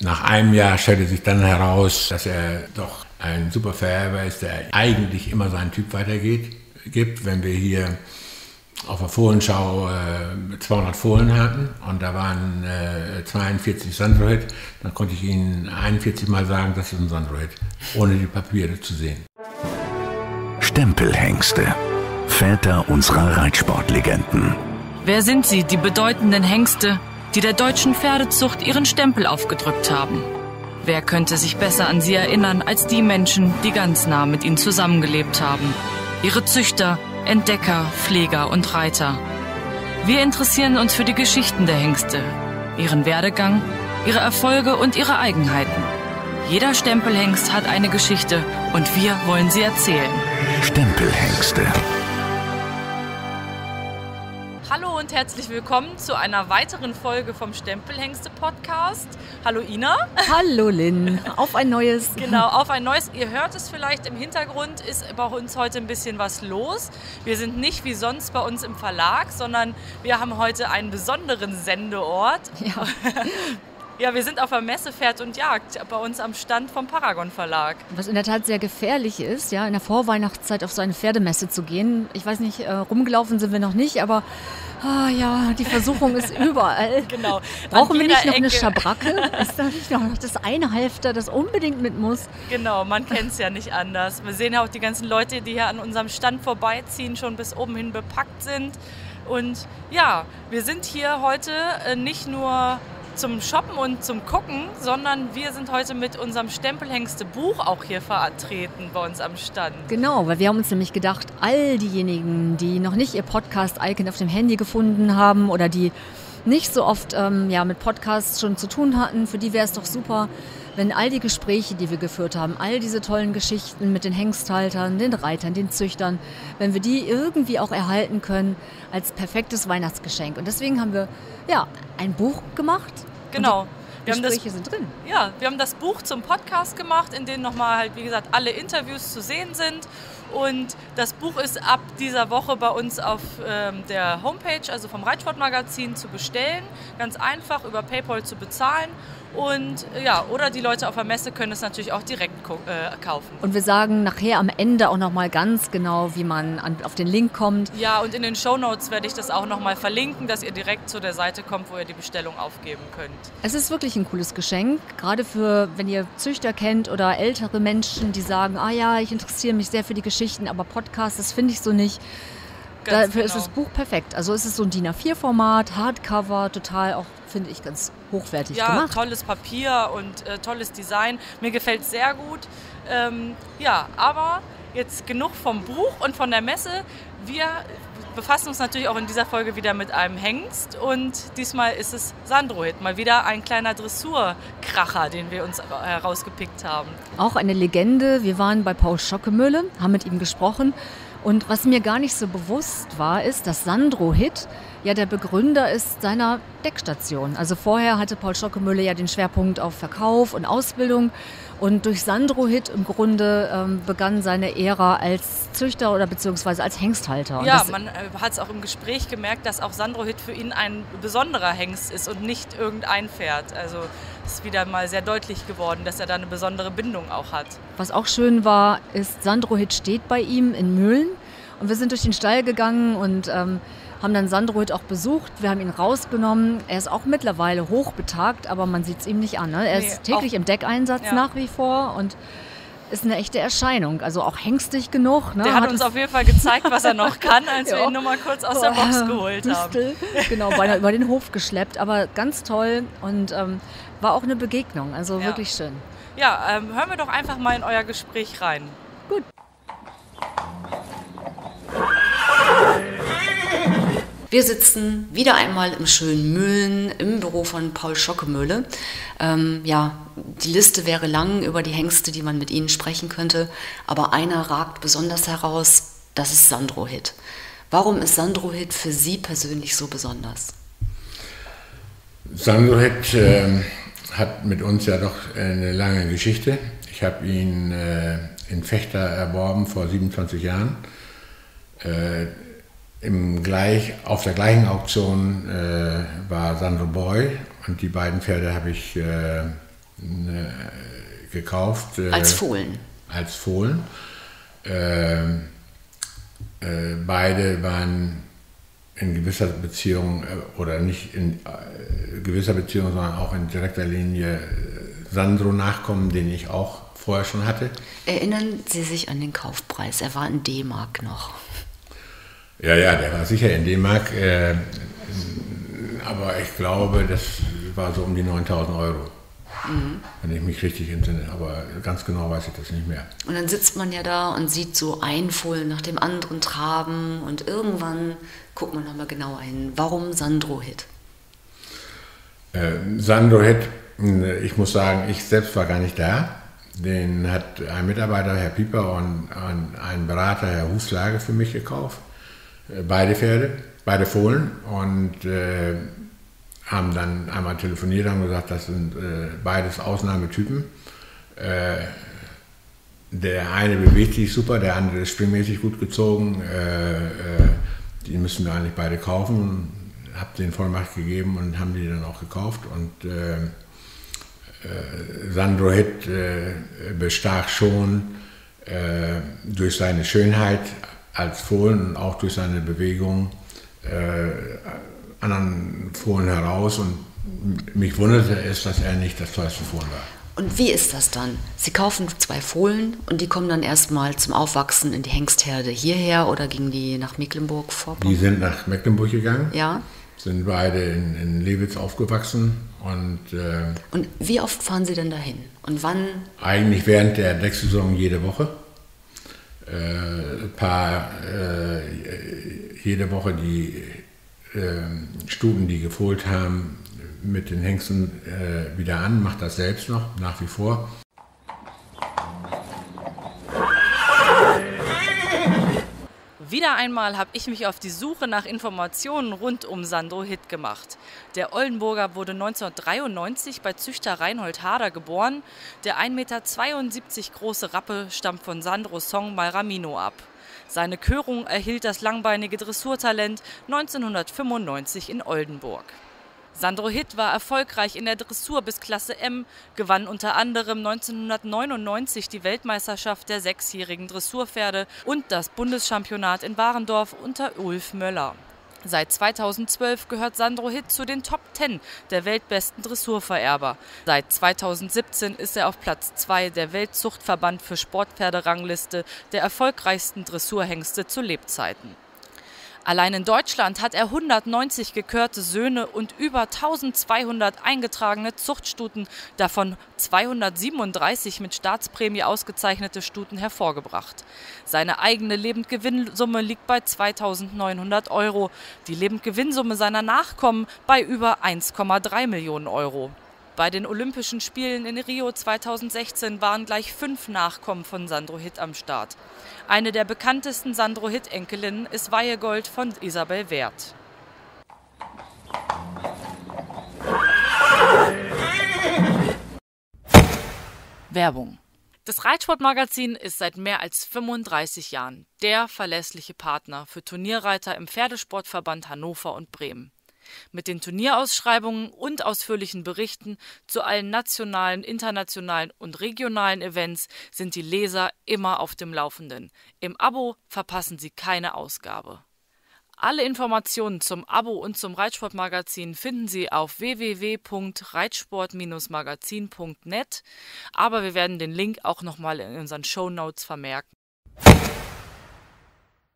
Nach einem Jahr stellte sich dann heraus, dass er doch ein super Vererber ist, der eigentlich immer seinen Typ weitergibt. Wenn wir hier auf der Fohlenschau 200 Fohlen hatten und da waren 42 Sandrohit, dann konnte ich Ihnen 41 Mal sagen, das ist ein Sandrohit, ohne die Papiere zu sehen. Stempelhengste, Väter unserer Reitsportlegenden. Wer sind sie, die bedeutenden Hengste, die der deutschen Pferdezucht ihren Stempel aufgedrückt haben? Wer könnte sich besser an sie erinnern als die Menschen, die ganz nah mit ihnen zusammengelebt haben? Ihre Züchter, Entdecker, Pfleger und Reiter. Wir interessieren uns für die Geschichten der Hengste, ihren Werdegang, ihre Erfolge und ihre Eigenheiten. Jeder Stempelhengst hat eine Geschichte und wir wollen sie erzählen. Stempelhengste. Hallo und herzlich willkommen zu einer weiteren Folge vom Stempelhengste-Podcast. Hallo Ina. Hallo Lynn, auf ein neues. Genau, auf ein neues. Ihr hört es vielleicht im Hintergrund, ist bei uns heute ein bisschen was los. Wir sind nicht wie sonst bei uns im Verlag, sondern wir haben heute einen besonderen Sendeort. Ja. Ja, wir sind auf der Messe Pferd und Jagd bei uns am Stand vom Paragon Verlag. Was in der Tat sehr gefährlich ist, ja, in der Vorweihnachtszeit auf so eine Pferdemesse zu gehen. Ich weiß nicht, rumgelaufen sind wir noch nicht, aber ja, die Versuchung ist überall. Genau. Brauchen wir nicht noch eine Schabracke? Ist da nicht noch das eine Halfter, das unbedingt mit muss? Genau, man kennt es ja nicht anders. Wir sehen ja auch die ganzen Leute, die hier an unserem Stand vorbeiziehen, schon bis oben hin bepackt sind. Und ja, wir sind hier heute nicht nur zum Shoppen und zum Gucken, sondern wir sind heute mit unserem Stempelhengste-Buch auch hier vertreten bei uns am Stand. Genau, weil wir haben uns nämlich gedacht, all diejenigen, die noch nicht ihr Podcast-Icon auf dem Handy gefunden haben oder die nicht so oft mit Podcasts schon zu tun hatten, für die wäre es doch super, wenn all die Gespräche, die wir geführt haben, all diese tollen Geschichten mit den Hengsthaltern, den Reitern, den Züchtern, wenn wir die irgendwie auch erhalten können als perfektes Weihnachtsgeschenk. Und deswegen haben wir ein Buch gemacht. Genau. Gespräche sind drin. Ja, wir haben das Buch zum Podcast gemacht, in dem nochmal halt, wie gesagt, alle Interviews zu sehen sind. Und das Buch ist ab dieser Woche bei uns auf der Homepage, also vom Reitsportmagazin, zu bestellen. Ganz einfach über PayPal zu bezahlen. Und ja, oder die Leute auf der Messe können es natürlich auch direkt kaufen. Und wir sagen nachher am Ende auch nochmal ganz genau, wie man auf den Link kommt. Ja, und in den Shownotes werde ich das auch nochmal verlinken, dass ihr direkt zu der Seite kommt, wo ihr die Bestellung aufgeben könnt. Es ist wirklich ein cooles Geschenk, gerade für, wenn ihr Züchter kennt oder ältere Menschen, die sagen, ich interessiere mich sehr für die Geschichten, aber Podcasts, das finde ich so nicht. Dafür ist das Buch perfekt. Also es ist so ein DIN A4-Format, Hardcover, total auch, finde ich, ganz hochwertig gemacht. Ja, tolles Papier und tolles Design. Mir gefällt es sehr gut. Aber jetzt genug vom Buch und von der Messe. Wir befassen uns natürlich auch in dieser Folge wieder mit einem Hengst und diesmal ist es Sandrohit. Mal wieder ein kleiner Dressurkracher, den wir uns herausgepickt haben. Auch eine Legende. Wir waren bei Paul Schockemöhle, haben mit ihm gesprochen. Und was mir gar nicht so bewusst war, ist, dass Sandrohit ja der Begründer ist seiner Deckstation. Also vorher hatte Paul Schockemöhle ja den Schwerpunkt auf Verkauf und Ausbildung. Und durch Sandrohit im Grunde begann seine Ära als Züchter oder beziehungsweise als Hengsthalter. Ja, man hat es auch im Gespräch gemerkt, dass auch Sandrohit für ihn ein besonderer Hengst ist und nicht irgendein Pferd. Also ist wieder mal sehr deutlich geworden, dass er da eine besondere Bindung auch hat. Was auch schön war, ist, Sandrohit steht bei ihm in Möhlen. Und wir sind durch den Stall gegangen und haben dann Sandrohit auch besucht. Wir haben ihn rausgenommen. Er ist auch mittlerweile hochbetagt, aber man sieht es ihm nicht an. Ne? Er ist täglich im Deckeinsatz nach wie vor und ist eine echte Erscheinung. Also auch hengstig genug. Ne? Der hat uns auf jeden Fall gezeigt, was er noch kann, als wir ihn nur mal kurz aus der Box geholt haben. Genau, beinahe über den Hof geschleppt. Aber ganz toll und war auch eine Begegnung. Also wirklich schön. Ja, hören wir doch einfach mal in euer Gespräch rein. Gut. Wir sitzen wieder einmal im schönen Möhlen im Büro von Paul Schockemöhle. Die Liste wäre lang über die Hengste, die man mit ihnen sprechen könnte, aber einer ragt besonders heraus, das ist Sandrohit. Warum ist Sandrohit für Sie persönlich so besonders? Sandrohit hat mit uns ja doch eine lange Geschichte. Ich habe ihn in Vechta erworben vor 27 Jahren. Auf der gleichen Auktion Sandro Boy und die beiden Pferde habe ich gekauft. Als Fohlen? Als Fohlen. Beide waren in gewisser Beziehung, oder nicht in gewisser Beziehung, sondern auch in direkter Linie Sandro Nachkommen, den ich auch vorher schon hatte. Erinnern Sie sich an den Kaufpreis? Er war in D-Mark noch. Ja, der war sicher in D-Mark, aber ich glaube, das war so um die 9.000 Euro. Wenn ich mich richtig entsinne, aber ganz genau weiß ich das nicht mehr. Und dann sitzt man ja da und sieht so ein Fohlen nach dem anderen traben und irgendwann guckt man nochmal genauer hin. Warum Sandro Hit? Sandro Hit, ich muss sagen, ich selbst war gar nicht da. Den hat ein Mitarbeiter, Herr Pieper, und ein Berater, Herr Huslage, für mich gekauft. Beide Pferde, beide Fohlen, und haben dann einmal telefoniert und gesagt, das sind beides Ausnahmetypen. Der eine bewegt sich super, der andere ist springmäßig gut gezogen. Die müssen wir eigentlich beide kaufen. Habe denen Vollmacht gegeben und haben die dann auch gekauft. Und Sandro Hit bestach schon durch seine Schönheit als Fohlen und auch durch seine Bewegung anderen Fohlen heraus, und mich wunderte es, dass er nicht das teuerste Fohlen war. Und wie ist das dann? Sie kaufen 2 Fohlen und die kommen dann erstmal zum Aufwachsen in die Hengstherde hierher, oder gingen die nach Mecklenburg-Vorpommern? Die sind nach Mecklenburg gegangen, ja. Sind beide in Lewitz aufgewachsen. Und wie oft fahren Sie denn dahin? Und wann? Eigentlich während der Wechselsaison jede Woche. Jede Woche die Stuben, die gefohlt haben, mit den Hengsten wieder an, macht das selbst noch, nach wie vor. Wieder einmal habe ich mich auf die Suche nach Informationen rund um Sandro Hit gemacht. Der Oldenburger wurde 1993 bei Züchter Reinhold Harder geboren. Der 1,72 Meter große Rappe stammt von Sandros Song Malramino ab. Seine Körung erhielt das langbeinige Dressurtalent 1995 in Oldenburg. Sandro Hit war erfolgreich in der Dressur bis Klasse M, gewann unter anderem 1999 die Weltmeisterschaft der 6-jährigen Dressurpferde und das Bundeschampionat in Warendorf unter Ulf Möller. Seit 2012 gehört Sandro Hit zu den Top 10 der weltbesten Dressurvererber. Seit 2017 ist er auf Platz 2 der Weltzuchtverband für Sportpferderangliste der erfolgreichsten Dressurhengste zu Lebzeiten. Allein in Deutschland hat er 190 gekörte Söhne und über 1200 eingetragene Zuchtstuten, davon 237 mit Staatsprämie ausgezeichnete Stuten hervorgebracht. Seine eigene Lebendgewinnsumme liegt bei 2.900 Euro, die Lebendgewinnsumme seiner Nachkommen bei über 1,3 Millionen Euro. Bei den Olympischen Spielen in Rio 2016 waren gleich 5 Nachkommen von Sandro Hit am Start. Eine der bekanntesten Sandro Hit-Enkelinnen ist Weihegold von Isabel Werth. Werbung. Das Reitsportmagazin ist seit mehr als 35 Jahren der verlässliche Partner für Turnierreiter im Pferdesportverband Hannover und Bremen. Mit den Turnierausschreibungen und ausführlichen Berichten zu allen nationalen, internationalen und regionalen Events sind die Leser immer auf dem Laufenden. Im Abo verpassen Sie keine Ausgabe. Alle Informationen zum Abo und zum Reitsportmagazin finden Sie auf www.reitsport-magazin.net, aber wir werden den Link auch nochmal in unseren Shownotes vermerken.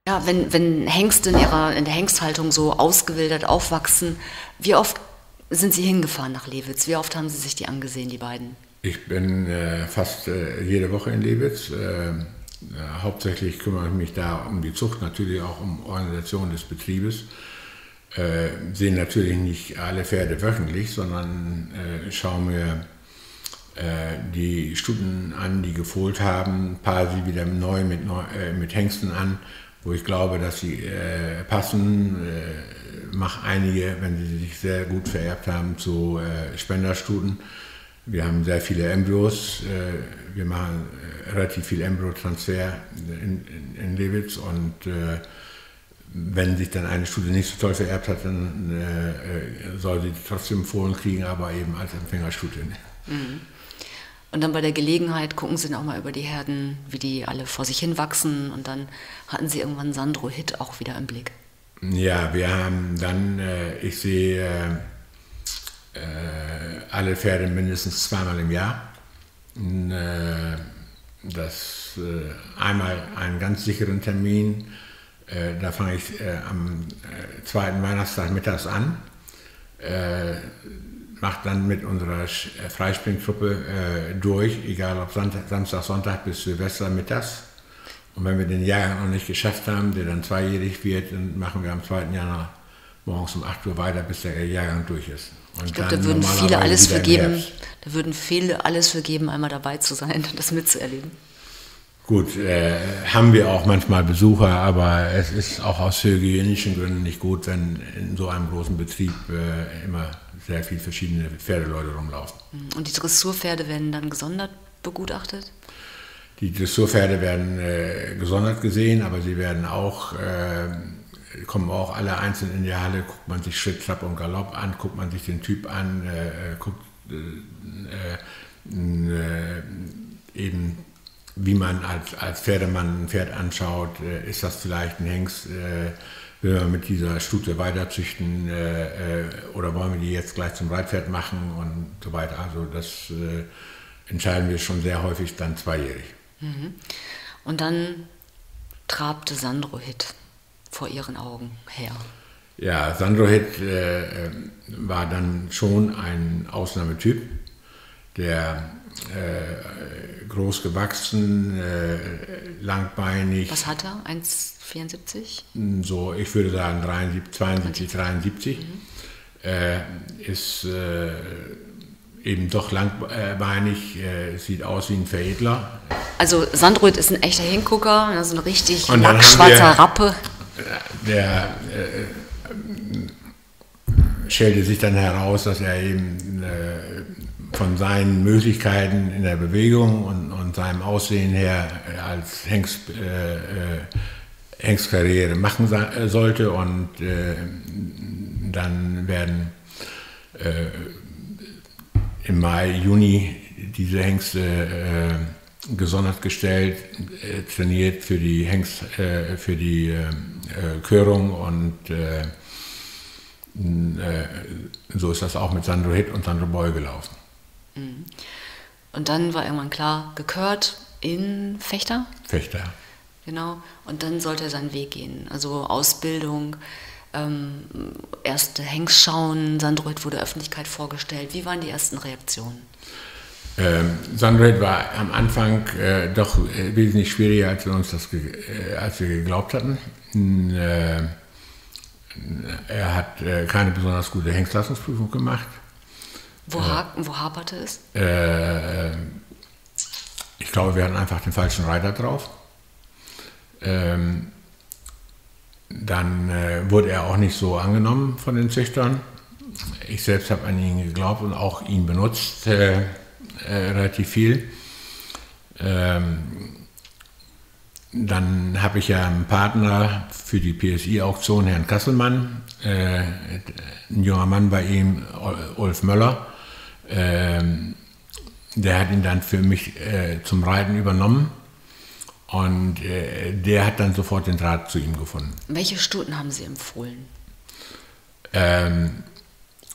Ja, wenn Hengste in der Hengsthaltung so ausgewildert aufwachsen, wie oft sind Sie hingefahren nach Lewitz? Wie oft haben Sie sich die angesehen, die beiden? Ich bin fast jede Woche in Lewitz. Hauptsächlich kümmere ich mich da um die Zucht, natürlich auch um Organisation des Betriebes. Sehen natürlich nicht alle Pferde wöchentlich, sondern schaue mir die Stuten an, die gefohlt haben, paare sie wieder neu mit Hengsten an, wo ich glaube, dass sie passen. Mache einige, wenn sie sich sehr gut vererbt haben, zu Spenderstuten. Wir haben sehr viele Embryos. Wir machen relativ viel Embryotransfer in Lewitz und wenn sich dann eine Stute nicht so toll vererbt hat, dann soll sie trotzdem Fohlen kriegen, aber eben als Empfängerstute. Und dann bei der Gelegenheit gucken Sie dann auch mal über die Herden, wie die alle vor sich hin wachsen. Und dann hatten Sie irgendwann Sandro Hitt auch wieder im Blick. Ja, wir haben dann, ich sehe alle Pferde mindestens zweimal im Jahr. Das einmal einen ganz sicheren Termin, da fange ich am zweiten Weihnachtstag mittags an, mache dann mit unserer Freispringtruppe durch, egal ob Samstag, Sonntag bis Silvester mittags. Und wenn wir den Jahrgang noch nicht geschafft haben, der dann zweijährig wird, dann machen wir am 2. Januar morgens um 8 Uhr weiter, bis der Jahrgang durch ist. Und ich glaube, da würden viele alles für geben. Da würden viele alles für geben, einmal dabei zu sein, das mitzuerleben. Gut, haben wir auch manchmal Besucher, aber es ist auch aus hygienischen Gründen nicht gut, wenn in so einem großen Betrieb immer sehr viele verschiedene Pferdeleute rumlaufen. Und die Dressurpferde werden dann gesondert begutachtet? Die Dressurpferde werden gesondert gesehen, aber sie werden auch, kommen auch alle einzeln in die Halle, guckt man sich Schritt, Trab und Galopp an, guckt man sich den Typ an, guckt eben, wie man als Pferdemann ein Pferd anschaut, ist das vielleicht ein Hengst, will man mit dieser Stute weiterzüchten oder wollen wir die jetzt gleich zum Reitpferd machen und so weiter. Also das entscheiden wir schon sehr häufig dann zweijährig. Und dann trabte Sandro Hitt vor Ihren Augen her. Ja, Sandro Hitt war dann schon ein Ausnahmetyp, der groß gewachsen, langbeinig. Was hat er? 1,74? So, ich würde sagen 72, 73. Ist eben doch langbeinig, sieht aus wie ein Veredler. Also Sandro Hitt ist ein echter Hingucker, also ein richtig lackschwarzer Rappe. Der stellte sich dann heraus, dass er eben von seinen Möglichkeiten in der Bewegung und seinem Aussehen her als Hengstkarriere machen sollte. Und dann werden im Mai, Juni diese Hengste gesondert gestellt, trainiert für die für die Körung und so ist das auch mit Sandro Hitt und Sandro Boy gelaufen. Und dann war irgendwann klar, gekört in Fechter? Fechter. Genau, und dann sollte er seinen Weg gehen, also Ausbildung, erste Hengstschauen, Sandro Hitt wurde der Öffentlichkeit vorgestellt. Wie waren die ersten Reaktionen? Sandro Hitt war am Anfang doch wesentlich schwieriger, als wir geglaubt hatten. Er hat keine besonders gute Hengstleistungsprüfung gemacht. Wo haperte es? Ich glaube, wir hatten einfach den falschen Reiter drauf. Dann wurde er auch nicht so angenommen von den Züchtern. Ich selbst habe an ihn geglaubt und auch ihn benutzt, relativ viel. Dann habe ich ja einen Partner für die PSI-Auktion, Herrn Kasselmann, ein junger Mann bei ihm, Ulf Möller. Der hat ihn dann für mich zum Reiten übernommen und der hat dann sofort den Draht zu ihm gefunden. Welche Stuten haben Sie empfohlen?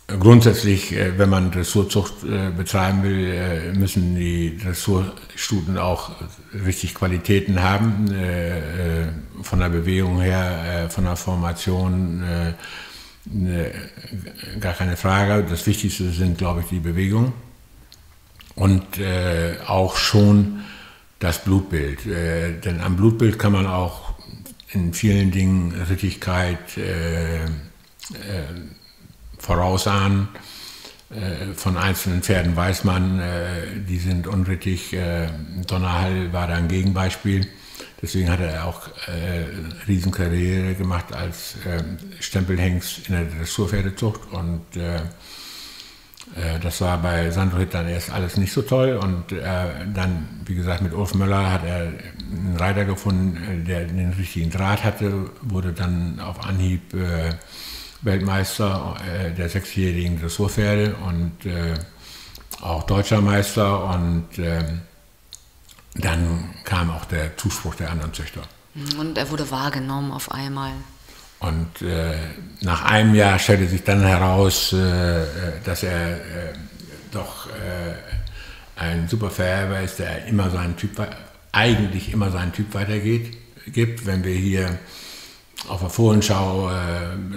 Grundsätzlich, wenn man Dressurzucht betreiben will, müssen die Dressurstuten auch richtig Qualitäten haben, von der Bewegung her, von der Formation, gar keine Frage. Das Wichtigste sind, glaube ich, die Bewegungen und auch schon das Blutbild. Denn am Blutbild kann man auch in vielen Dingen Rittigkeit vorausahnen. Von einzelnen Pferden weiß man, die sind unrittig. Donnerhall war da ein Gegenbeispiel. Deswegen hat er auch Riesenkarriere gemacht als Stempelhengst in der Dressurpferdezucht. Und Das war bei Sandro Hitt dann erst alles nicht so toll und dann, wie gesagt, mit Ulf Möller hat er einen Reiter gefunden, der den richtigen Draht hatte, wurde dann auf Anhieb Weltmeister der 6-jährigen Dressurpferde und auch Deutscher Meister und dann kam auch der Zuspruch der anderen Züchter. Und er wurde wahrgenommen auf einmal. Und nach einem Jahr stellte sich dann heraus, dass er doch ein super Vererber ist, der eigentlich immer seinen Typ weitergibt. Wenn wir hier auf der Fohlenschau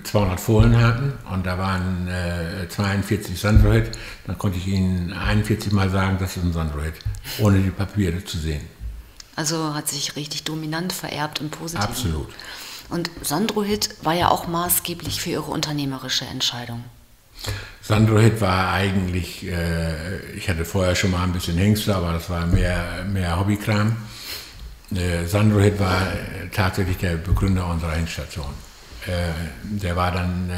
200 Fohlen hatten und da waren 42 Sandro Hitt, dann konnte ich Ihnen 41 Mal sagen, das ist ein Sandro Hitt, ohne die Papiere zu sehen. Also hat sich richtig dominant vererbt im Positiven. Absolut. Und Sandro Hitt war ja auch maßgeblich für Ihre unternehmerische Entscheidung. Sandro Hitt war eigentlich, ich hatte vorher schon mal ein bisschen Hengste, aber das war mehr Hobbykram. Sandro Hitt war tatsächlich der Begründer unserer Hengststation. Der war dann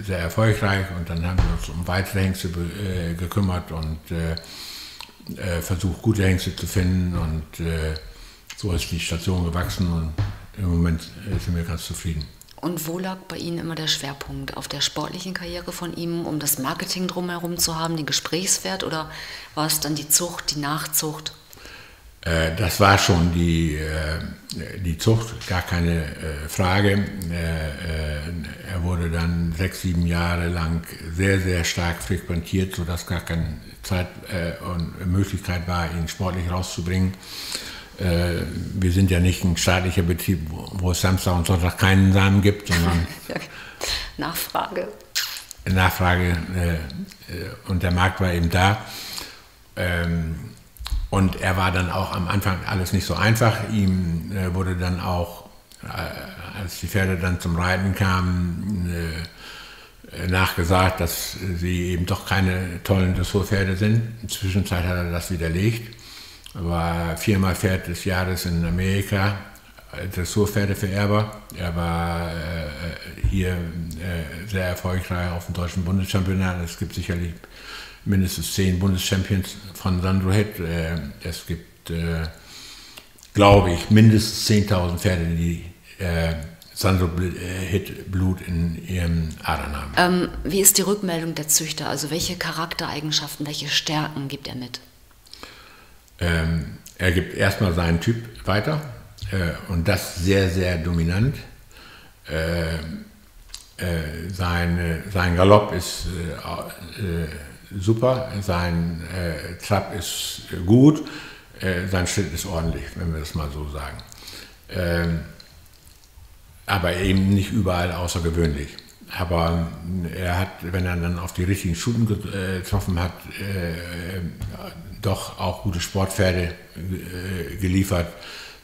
sehr erfolgreich und dann haben wir uns um weitere Hengste gekümmert und versucht, gute Hengste zu finden und so ist die Station gewachsen und im Moment sind wir ganz zufrieden. Und wo lag bei Ihnen immer der Schwerpunkt? Auf der sportlichen Karriere von ihm, um das Marketing drumherum zu haben, den Gesprächswert, oder war es dann die Zucht, die Nachzucht? Das war schon die Zucht, gar keine Frage. Er wurde dann 6-7 Jahre lang sehr, sehr stark frequentiert, sodass gar keine Zeit und Möglichkeit war, ihn sportlich rauszubringen. Wir sind ja nicht ein staatlicher Betrieb, wo es Samstag und Sonntag keinen Samen gibt, sondern Nachfrage und der Markt war eben da. Und er war dann auch am Anfang alles nicht so einfach. Ihm wurde dann auch, als die Pferde dann zum Reiten kamen, nachgesagt, dass sie eben doch keine tollen Dressurpferde sind. In der Zwischenzeit hat er das widerlegt. Er war 4-mal Pferd des Jahres in Amerika, Dressurpferdevererber. Er war hier sehr erfolgreich auf dem deutschen Bundeschampionat. Es gibt sicherlich mindestens 10 Bundeschampions von Sandro Hitt. Es gibt, glaube ich, mindestens 10.000 Pferde, die Sandro Hitt Blut in ihren Adern haben. Wie ist die Rückmeldung der Züchter? Also welche Charaktereigenschaften, welche Stärken gibt er mit? Er gibt erstmal seinen Typ weiter und das sehr, sehr dominant. Sein Galopp ist super, sein Trab ist gut, sein Schritt ist ordentlich, wenn wir das mal so sagen. Aber eben nicht überall außergewöhnlich. Aber er hat, wenn er dann auf die richtigen Stuten getroffen hat, doch auch gute Sportpferde geliefert.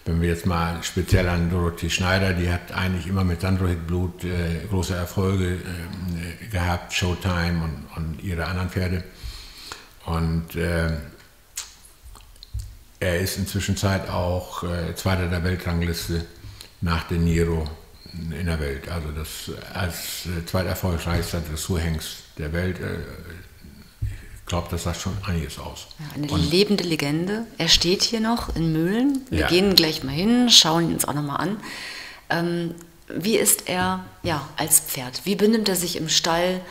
Wenn wir jetzt mal speziell an Dorothee Schneider, die hat eigentlich immer mit Sandro Hitt Blut große Erfolge gehabt, Showtime und ihre anderen Pferde. Und er ist inzwischen auch Zweiter der Weltrangliste nach De Niro in der Welt. Also das als zweiterfolgreichster Dressurhengst der Welt. Ich glaube, das sagt schon einiges aus. Ja, eine lebende Legende. Er steht hier noch in Möhlen. Wir gehen gleich mal hin, schauen ihn uns auch nochmal an. Wie ist er als Pferd? Wie benimmt er sich im Stall?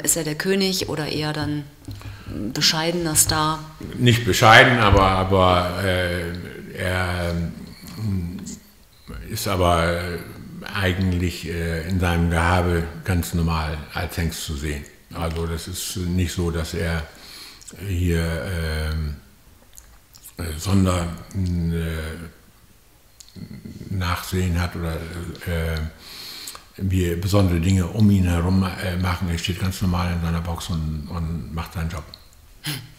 Ist er der König oder eher dann bescheidener Star? Nicht bescheiden, aber er ist aber eigentlich in seinem Gehabe ganz normal als Hengst zu sehen. Also das ist nicht so, dass er hier Nachsehen hat oder wir besondere Dinge um ihn herum machen. Er steht ganz normal in seiner Box und macht seinen Job.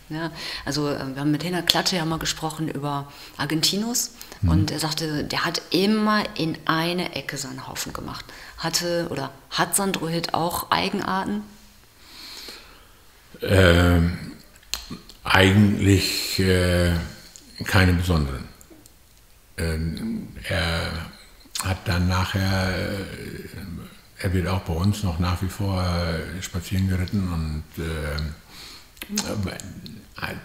Ja, also wir haben mit Hena Klatte ja mal gesprochen über Argentinus und er sagte, der hat immer in eine Ecke seinen Haufen gemacht. Hat Sandro Hitt auch Eigenarten? Eigentlich keine besonderen. Er hat dann nachher er wird auch bei uns noch nach wie vor spazieren geritten und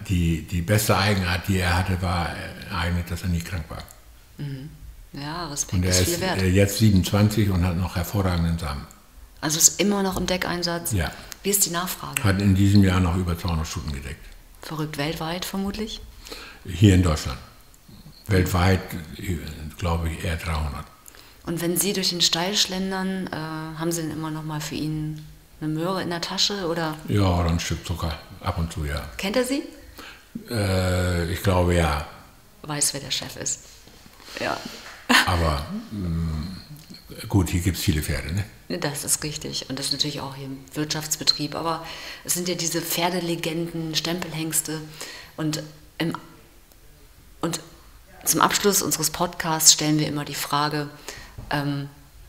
die beste Eigenart, die er hatte, war eigentlich, dass er nie krank war. Mhm. Ja, Respekt und er ist viel wert. Jetzt 27 und hat noch hervorragenden Samen. Also ist immer noch im Deckeinsatz? Ja. Wie ist die Nachfrage? Hat in diesem Jahr noch über 200 Stuten gedeckt. Verrückt, weltweit vermutlich? Hier in Deutschland. Weltweit, glaube ich, eher 300. Und wenn Sie durch den Stall schlendern, haben Sie denn immer noch mal für ihn eine Möhre in der Tasche? Oder? Ja, oder ein Stück Zucker, ab und zu, ja. Kennt er Sie? Ich glaube, ja. Weiß, wer der Chef ist. Ja. Aber gut, hier gibt es viele Pferde, ne? Das ist richtig. Und das ist natürlich auch hier im Wirtschaftsbetrieb. Aber es sind ja diese Pferdelegenden, Stempelhengste. Und zum Abschluss unseres Podcasts stellen wir immer die Frage,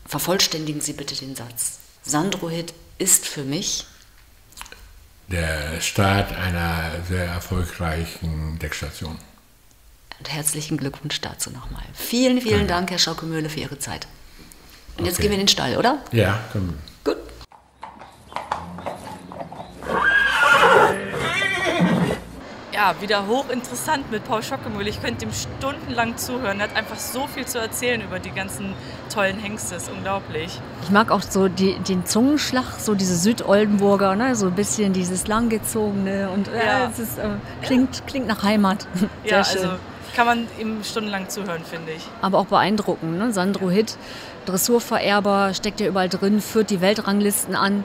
vervollständigen Sie bitte den Satz. Sandro-Hit ist für mich der Start einer sehr erfolgreichen Deckstation. Und herzlichen Glückwunsch dazu nochmal. Vielen, vielen Dank, Herr Schauke-Möhle, für Ihre Zeit. Und jetzt gehen wir in den Stall, oder? Ja, können wir. Gut. Ja, wieder hochinteressant mit Paul Schockemühle. Ich könnte ihm stundenlang zuhören. Er hat einfach so viel zu erzählen über die ganzen tollen Hengste. Das ist unglaublich. Ich mag auch so den Zungenschlag, so diese Südoldenburger, ne? So ein bisschen dieses langgezogene und es ist, klingt nach Heimat. Sehr schön. Also kann man ihm stundenlang zuhören, finde ich. Aber auch beeindruckend, ne? Sandro-Hit, Dressurvererber, steckt ja überall drin, führt die Weltranglisten an.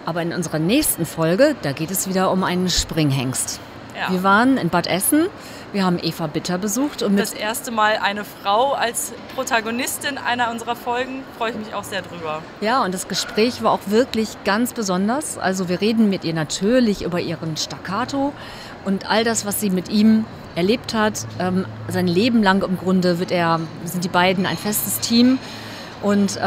Aber in unserer nächsten Folge, da geht es wieder um einen Springhengst. Ja. Wir waren in Bad Essen, wir haben Eva Bitter besucht. Und das erste Mal eine Frau als Protagonistin einer unserer Folgen, freue ich mich auch sehr drüber. Ja, und das Gespräch war auch wirklich ganz besonders. Also wir reden mit ihr natürlich über ihren Staccato und all das, was sie mit ihm erlebt hat. Sein Leben lang im Grunde sind die beiden ein festes Team. Und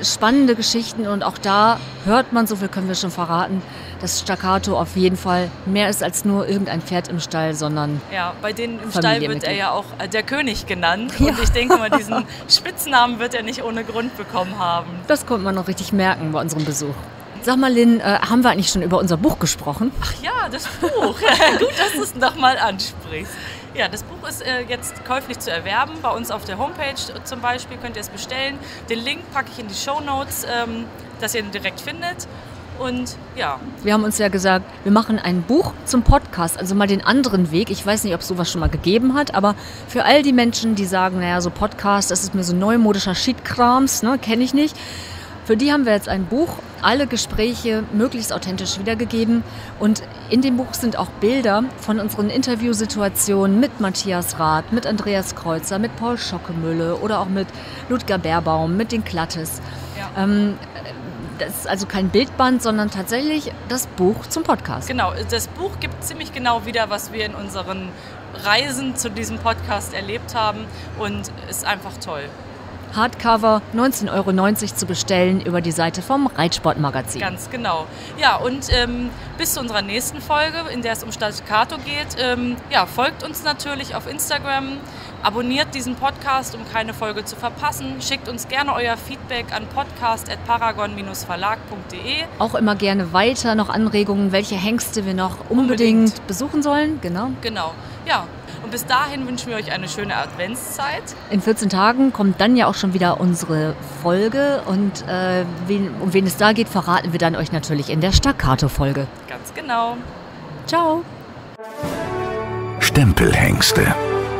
spannende Geschichten und auch da hört man, so viel können wir schon verraten, dass Staccato auf jeden Fall mehr ist als nur irgendein Pferd im Stall, sondern ja, bei denen im Stall wird er ja auch der König genannt. Ja. Und ich denke mal, diesen Spitznamen wird er nicht ohne Grund bekommen haben. Das konnte man noch richtig merken bei unserem Besuch. Sag mal, Lynn, haben wir eigentlich schon über unser Buch gesprochen? Ach ja, das Buch. Gut, dass du es nochmal ansprichst. Ja, das Buch ist jetzt käuflich zu erwerben. Bei uns auf der Homepage zum Beispiel könnt ihr es bestellen. Den Link packe ich in die Shownotes, dass ihr ihn direkt findet. Und ja. Wir haben uns ja gesagt, wir machen ein Buch zum Podcast, also mal den anderen Weg. Ich weiß nicht, ob es sowas schon mal gegeben hat, aber für all die Menschen, die sagen, naja, so Podcast, das ist mir so neumodischer Shitkrams, ne, kenne ich nicht. Für die haben wir jetzt ein Buch, alle Gespräche möglichst authentisch wiedergegeben. Und in dem Buch sind auch Bilder von unseren Interviewsituationen mit Matthias Rath, mit Andreas Kreuzer, mit Paul Schockemühle oder auch mit Ludger Beerbaum, mit den Klattes. Ja. Das ist also kein Bildband, sondern tatsächlich das Buch zum Podcast. Genau, das Buch gibt ziemlich genau wieder, was wir in unseren Reisen zu diesem Podcast erlebt haben und ist einfach toll. Hardcover 19,90 € zu bestellen über die Seite vom Reitsportmagazin. Ganz genau. Ja, und bis zu unserer nächsten Folge, in der es um Staccato geht, folgt uns natürlich auf Instagram, abonniert diesen Podcast, um keine Folge zu verpassen. Schickt uns gerne euer Feedback an podcast@paragon-verlag.de. Auch immer gerne weiter noch Anregungen, welche Hengste wir noch unbedingt besuchen sollen. Genau. Ja. Und bis dahin wünschen wir euch eine schöne Adventszeit. In 14 Tagen kommt dann ja auch schon wieder unsere Folge. Und um wen es da geht, verraten wir dann euch natürlich in der Staccato-Folge. Ganz genau. Ciao. Stempelhengste.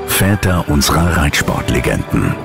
Väter unserer Reitsportlegenden.